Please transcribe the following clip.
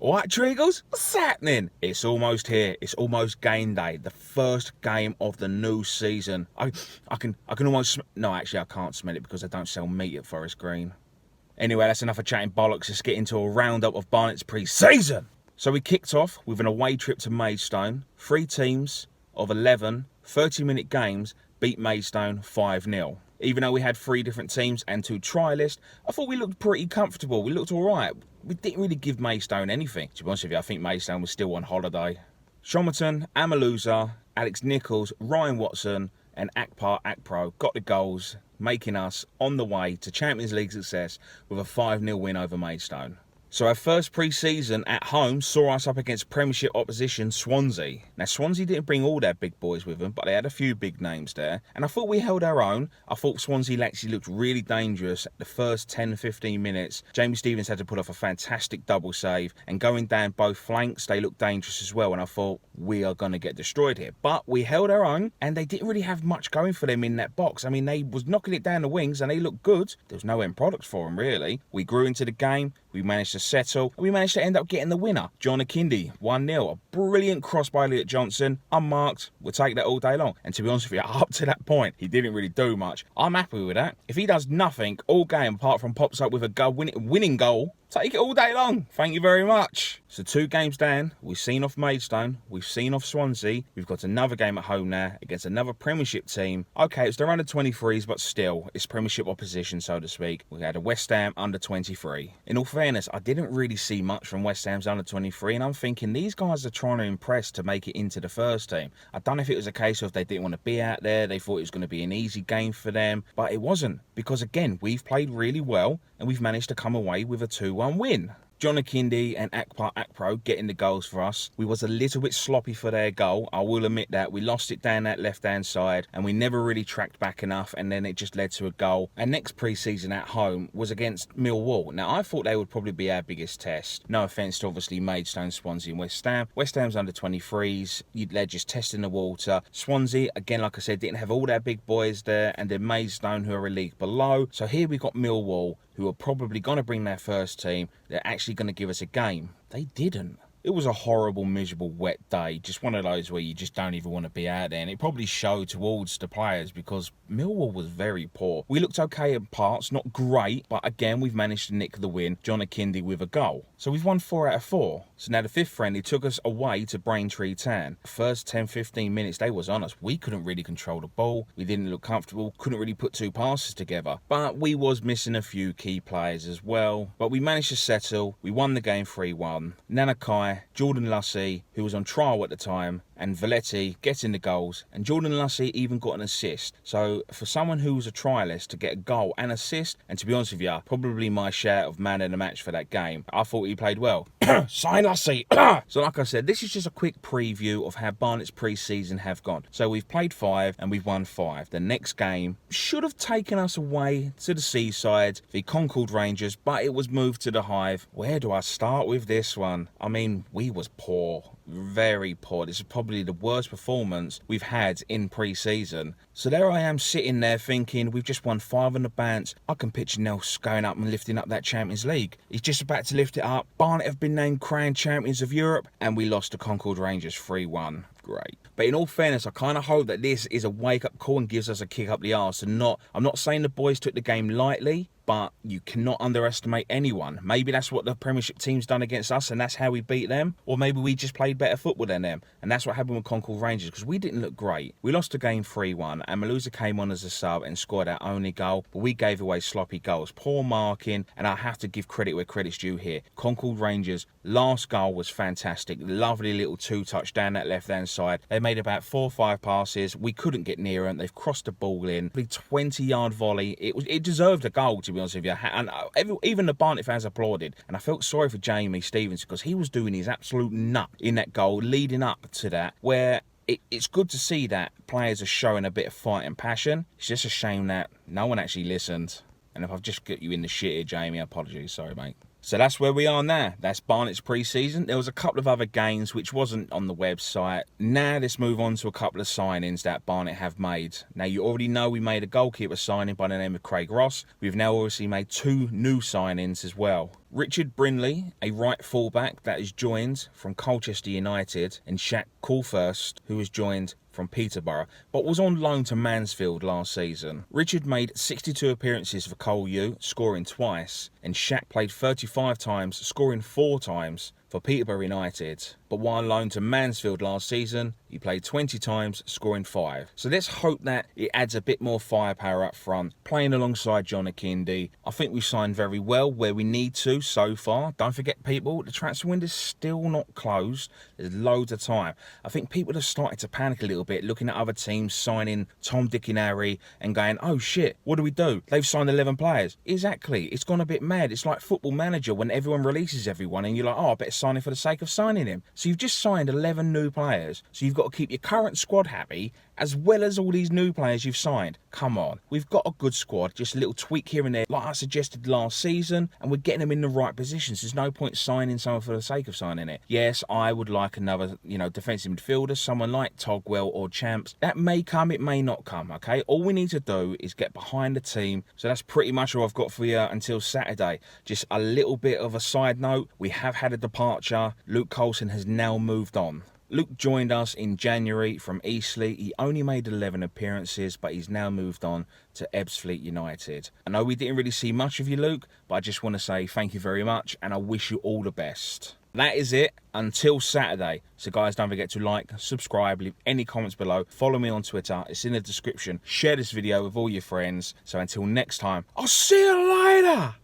All right, Treagles, what's happening? It's almost here. It's almost game day. The first game of the new season. I can almost... No, actually, I can't smell it because I don't sell meat at Forest Green. Anyway, that's enough of chatting bollocks. Let's get into a roundup of Barnet's pre-season. So we kicked off with an away trip to Maidstone. 3 teams of 11 30-minute games beat Maidstone 5-0. Even though we had 3 different teams and 2 trialists, I thought we looked pretty comfortable. We looked all right. We didn't really give Maidstone anything. To be honest with you, I think Maidstone was still on holiday. Shomerton, Amaluza, Alex Nichols, Ryan Watson and Akpro got the goals, making us on the way to Champions League success with a 5-0 win over Maidstone. So our first pre-season at home saw us up against Premiership opposition Swansea. Now Swansea didn't bring all their big boys with them, but they had a few big names there. And I thought we held our own. I thought Swansea actually looked really dangerous the first 10-15 minutes. Jamie Stevens had to put off a fantastic double save. And going down both flanks, they looked dangerous as well. And I thought, we are going to get destroyed here. But we held our own, and they didn't really have much going for them in that box. I mean, they was knocking it down the wings, and they looked good. There was no end products for them, really. We grew into the game. We managed to settle, and we managed to end up getting the winner. John Akindi, 1-0. A brilliant cross by Elliot Johnson, unmarked. We'll take that all day long. And to be honest with you, up to that point, he didn't really do much. I'm happy with that. If he does nothing all game apart from pops up with a goal, winning goal, take it all day long. Thank you very much. So 2 games down. We've seen off Maidstone. We've seen off Swansea. We've got another game at home now against another Premiership team. Okay, it's their under-23s, but still, it's Premiership opposition, so to speak. We had a West Ham under-23. In all fairness, I didn't really see much from West Ham's under-23, and I'm thinking these guys are trying to impress to make it into the first team. I don't know if it was a case of they didn't want to be out there. They thought it was going to be an easy game for them, but it wasn't. Because again, we've played really well, and we've managed to come away with a 2-1 win. John Akindi and Akpro getting the goals for us. We was a little bit sloppy for their goal. I will admit that. We lost it down that left-hand side, and we never really tracked back enough, and then it just led to a goal. Our next pre-season at home was against Millwall. Now, I thought they would probably be our biggest test. No offence to obviously Maidstone, Swansea and West Ham. West Ham's under-23s. They're just testing the water. Swansea, again, like I said, didn't have all their big boys there, and then Maidstone, who are a league below. So here we got Millwall, who are probably going to bring their first team. They're actually going to give us a game. They didn't. It was a horrible, miserable, wet day. Just one of those where you just don't even want to be out there. And it probably showed towards the players because Millwall was very poor. We looked okay in parts, not great. But again, we've managed to nick the win. John Akindi with a goal. So we've won 4 out of 4. So now the 5th friendly took us away to Braintree Town. The first 10-15 minutes, they was on us. We couldn't really control the ball. We didn't look comfortable. Couldn't really put 2 passes together. But we was missing a few key players as well. But we managed to settle. We won the game 3-1. Nanakai, Jordan Lussey, who was on trial at the time, and Valetti getting the goals, and Jordan Lussey even got an assist. So for someone who was a trialist to get a goal and assist, and to be honest with you, probably my share of man of the match for that game, I thought he played well. Sign Lussey! So like I said, this is just a quick preview of how Barnet's pre-season have gone. So we've played 5 and we've won 5. The next game should have taken us away to the seaside, the Concord Rangers, but it was moved to the Hive. Where do I start with this one? I mean, we was poor. Very poor. This is probably the worst performance we've had in pre-season. So there I am sitting there thinking, we've just won 5 on the bounce. I can picture Nels going up and lifting up that Champions League. He's just about to lift it up. Barnet have been named crowned champions of Europe, and we lost to Concord Rangers 3-1. Great. But in all fairness, I kind of hope that this is a wake-up call and gives us a kick up the arse. And I'm not saying the boys took the game lightly, but you cannot underestimate anyone. Maybe that's what the Premiership team's done against us, and that's how we beat them. Or maybe we just played better football than them. And that's what happened with Concord Rangers, because we didn't look great. We lost the game 3-1, and Maluza came on as a sub and scored our only goal, but we gave away sloppy goals. Poor marking, and I have to give credit where credit's due here. Concord Rangers, last goal was fantastic. Lovely little 2-touch down that left-hand side. They made about 4 or 5 passes. We couldn't get near them. They've crossed the ball in. 20-yard volley. It deserved a goal, to be honest with you. And even the Barnet fans applauded. And I felt sorry for Jamie Stevens because he was doing his absolute nut in that goal leading up to that, where it's good to see that players are showing a bit of fight and passion. It's just a shame that no one actually listened. And if I've just got you in the shit here, Jamie, apologies. Sorry, mate. So that's where we are now. That's Barnet's pre-season. There was a couple of other games which wasn't on the website. Now let's move on to a couple of signings that Barnet have made. Now you already know we made a goalkeeper signing by the name of Craig Ross. We've now obviously made 2 new signings as well. Richard Brinley, a right fullback that is joined from Colchester United, and Shaq Coulthurst, who was joined from Peterborough, but was on loan to Mansfield last season. Richard made 62 appearances for Col U, scoring twice, and Shaq played 35 times, scoring 4 times for Peterborough United. But while on loan to Mansfield last season, he played 20 times, scoring 5. So let's hope that it adds a bit more firepower up front, playing alongside John Akindi. I think we've signed very well where we need to so far. Don't forget, people, the transfer window's still not closed. There's loads of time. I think people have started to panic a little bit, looking at other teams signing Tom, Dick and Harry and going, oh shit, what do? They've signed 11 players. Exactly. It's gone a bit mad. It's like Football Manager when everyone releases everyone and you're like, oh, I better sign him for the sake of signing him. So you've just signed 11 new players. So you've got to keep your current squad happy as well as all these new players you've signed. Come on. We've got a good squad. Just a little tweak here and there like I suggested last season, and we're getting them in the right positions. There's no point signing someone for the sake of signing it. Yes, I would like another, defensive midfielder, someone like Togwell or Champs. That may come, it may not come, okay? All we need to do is get behind the team. So that's pretty much all I've got for you until Saturday. Just a little bit of a side note. We have had a departure. Luke Coulson has now moved on. Luke joined us in January from Eastleigh. He only made 11 appearances, but he's now moved on to Ebbsfleet United. I know we didn't really see much of you, Luke, but I just want to say thank you very much, and I wish you all the best. That is it until Saturday. So guys, don't forget to like, subscribe, leave any comments below. Follow me on Twitter. It's in the description. Share this video with all your friends. So until next time, I'll see you later.